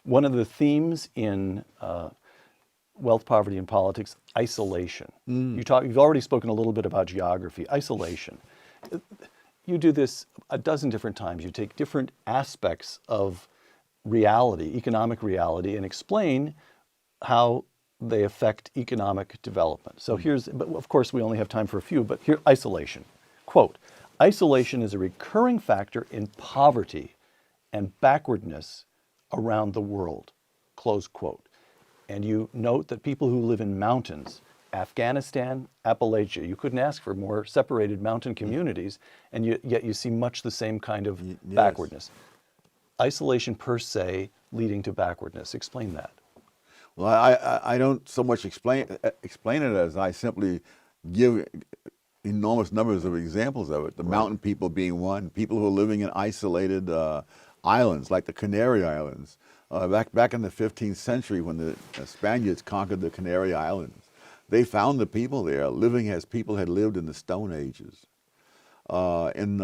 One of the themes in wealth, poverty, and politics, isolation. You've already spoken a little bit about geography, isolation. You do this a dozen different times. You take different aspects of reality, economic reality, and explain how they affect economic development. So but of course we only have time for a few, but here, isolation. Quote, isolation is a recurring factor in poverty and backwardness around the world, close quote. And you note that people who live in mountains, Afghanistan, Appalachia, you couldn't ask for more separated mountain communities, and yet you see much the same kind of backwardness. Isolation per se leading to backwardness. Explain that. Well, I don't so much explain it as I simply give enormous numbers of examples of it. The mountain people being one, people who are living in isolated islands like the Canary Islands. Back in the 15th century when the Spaniards conquered the Canary Islands, they found the people there living as people had lived in the Stone Ages. In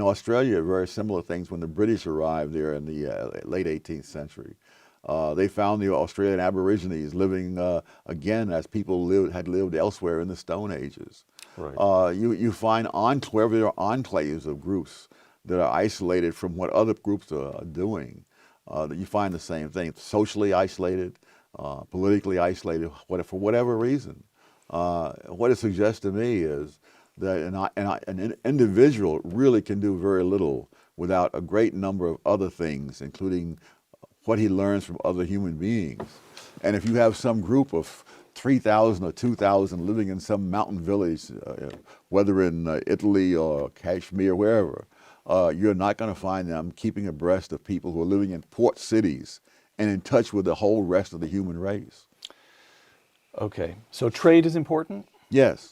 Australia, very similar things when the British arrived there in the late 18th century. They found the Australian Aborigines living again as people had lived elsewhere in the Stone Ages. Right. You find wherever there are enclaves of groups that are isolated from what other groups are doing. You find the same thing, socially isolated, politically isolated, for whatever reason. What it suggests to me is that an individual really can do very little without a great number of other things, including what he learns from other human beings. And if you have some group of 3,000 or 2,000 living in some mountain village, whether in Italy or Kashmir, wherever, you're not going to find them keeping abreast of people who are living in port cities and in touch with the whole rest of the human race. Okay, so trade is important? Yes.